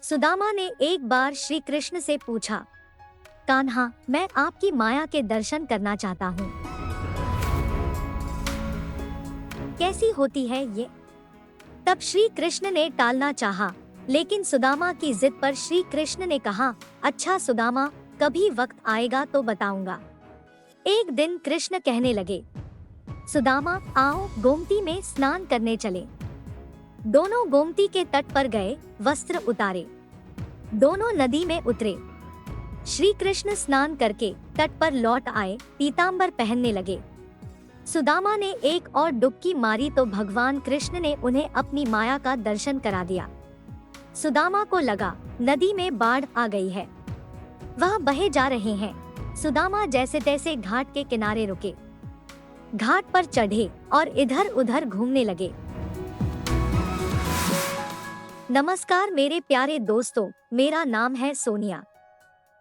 सुदामा ने एक बार श्री कृष्ण से पूछा, कान्हा, मैं आपकी माया के दर्शन करना चाहता हूँ। कैसी होती है ये? तब श्री कृष्ण ने टालना चाहा, लेकिन सुदामा की जिद पर श्री कृष्ण ने कहा, अच्छा सुदामा, कभी वक्त आएगा तो बताऊंगा। एक दिन कृष्ण कहने लगे, सुदामा आओ गोमती में स्नान करने चले। दोनों गोमती के तट पर गए, वस्त्र उतारे, दोनों नदी में उतरे। श्री कृष्ण स्नान करके तट पर लौट आए, पीतांबर पहनने लगे। सुदामा ने एक और डुबकी मारी तो भगवान कृष्ण ने उन्हें अपनी माया का दर्शन करा दिया। सुदामा को लगा नदी में बाढ़ आ गई है, वह बहे जा रहे हैं। सुदामा जैसे तैसे घाट के किनारे रुके, घाट पर चढ़े और इधर उधर घूमने लगे। नमस्कार मेरे प्यारे दोस्तों, मेरा नाम है सोनिया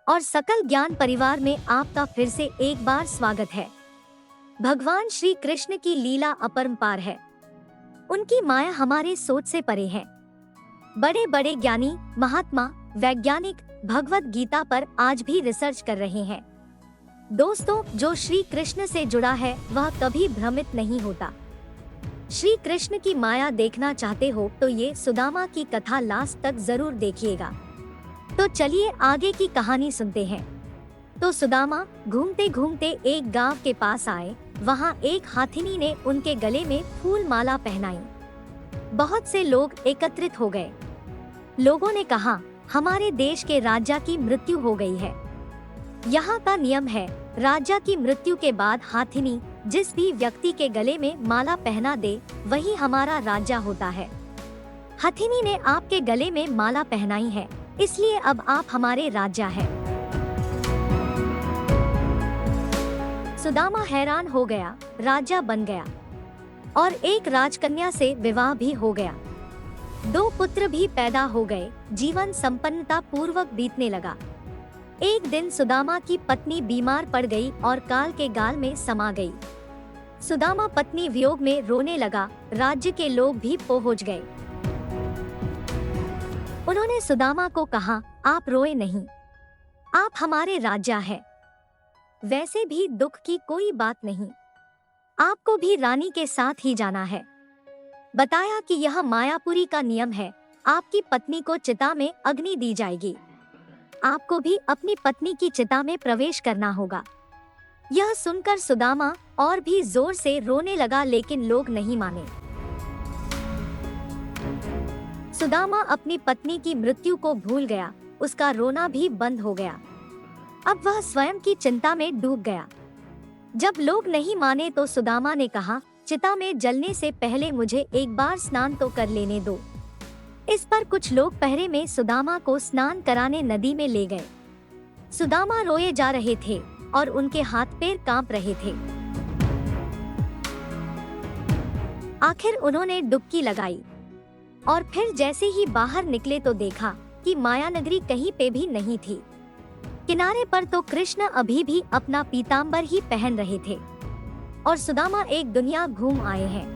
और सकल ज्ञान परिवार में आपका फिर से एक बार स्वागत है। भगवान श्री कृष्ण की लीला अपरंपार है, उनकी माया हमारे सोच से परे है। बड़े बड़े ज्ञानी, महात्मा, वैज्ञानिक भगवत गीता पर आज भी रिसर्च कर रहे हैं। दोस्तों, जो श्री कृष्ण से जुड़ा है वह कभी भ्रमित नहीं होता। श्री कृष्ण की माया देखना चाहते हो तो ये सुदामा की कथा लास्ट तक जरूर देखिएगा। तो चलिए आगे की कहानी सुनते हैं। तो सुदामा घूमते घूमते एक गांव के पास आए। वहां एक हाथिनी ने उनके गले में फूल माला पहनाई। बहुत से लोग एकत्रित हो गए। लोगों ने कहा, हमारे देश के राजा की मृत्यु हो गई है। यहाँ का नियम है, राजा की मृत्यु के बाद हाथिनी जिस भी व्यक्ति के गले में माला पहना दे वही हमारा राजा होता है। हथिनी ने आपके गले में माला पहनाई है, इसलिए अब आप हमारे राजा हैं। सुदामा हैरान हो गया, राजा बन गया और एक राजकन्या से विवाह भी हो गया। 2 पुत्र भी पैदा हो गए। जीवन संपन्नता पूर्वक बीतने लगा। एक दिन सुदामा की पत्नी बीमार पड़ गई और काल के गाल में समा गई। सुदामा पत्नी वियोग में रोने लगा। राज्य के लोग भी पहुंच गए। उन्होंने सुदामा को कहा, आप रोए नहीं, आप हमारे राजा हैं। वैसे भी दुख की कोई बात नहीं, आपको भी रानी के साथ ही जाना है। बताया कि यह मायापुरी का नियम है, आपकी पत्नी को चिता में अग्नि दी जाएगी, आपको भी अपनी पत्नी की चिता में प्रवेश करना होगा। यह सुनकर सुदामा और भी जोर से रोने लगा, लेकिन लोग नहीं माने। सुदामा अपनी पत्नी की मृत्यु को भूल गया, उसका रोना भी बंद हो गया। अब वह स्वयं की चिंता में डूब गया। जब लोग नहीं माने तो सुदामा ने कहा, चिता में जलने से पहले मुझे एक बार स्नान तो कर लेने दो। इस पर कुछ लोग पहरे में सुदामा को स्नान कराने नदी में ले गए। सुदामा रोए जा रहे थे और उनके हाथ पैर कांप रहे थे। आखिर उन्होंने डुबकी लगाई और फिर जैसे ही बाहर निकले तो देखा कि माया नगरी कहीं पे भी नहीं थी। किनारे पर तो कृष्ण अभी भी अपना पीतांबर ही पहन रहे थे और सुदामा एक दुनिया घूम आए हैं।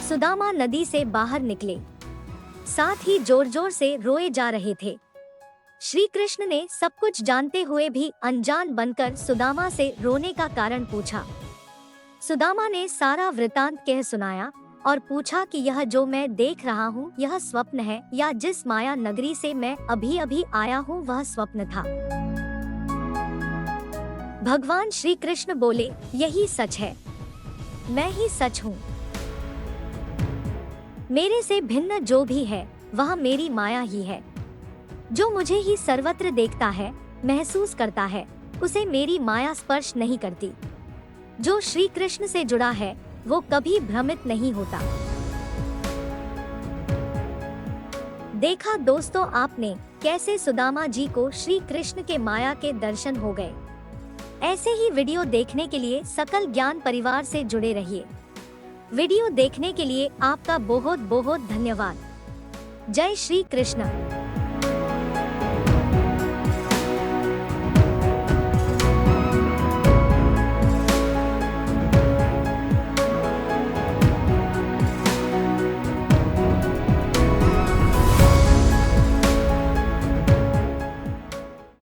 सुदामा नदी से बाहर निकले, साथ ही जोर जोर से रोए जा रहे थे। श्री कृष्ण ने सब कुछ जानते हुए भी अनजान बनकर सुदामा से रोने का कारण पूछा। सुदामा ने सारा वृतांत कह सुनाया और पूछा कि यह जो मैं देख रहा हूँ यह स्वप्न है या जिस माया नगरी से मैं अभी अभी आया हूँ वह स्वप्न था। भगवान श्री कृष्ण बोले, यही सच है, मैं ही सच हूँ। मेरे से भिन्न जो भी है वह मेरी माया ही है। जो मुझे ही सर्वत्र देखता है, महसूस करता है, उसे मेरी माया स्पर्श नहीं करती। जो श्री कृष्ण से जुड़ा है वो कभी भ्रमित नहीं होता। देखा दोस्तों आपने कैसे सुदामा जी को श्री कृष्ण के माया के दर्शन हो गए। ऐसे ही वीडियो देखने के लिए सकल ज्ञान परिवार से जुड़े रहिए। वीडियो देखने के लिए आपका बहुत बहुत धन्यवाद। जय श्री कृष्ण।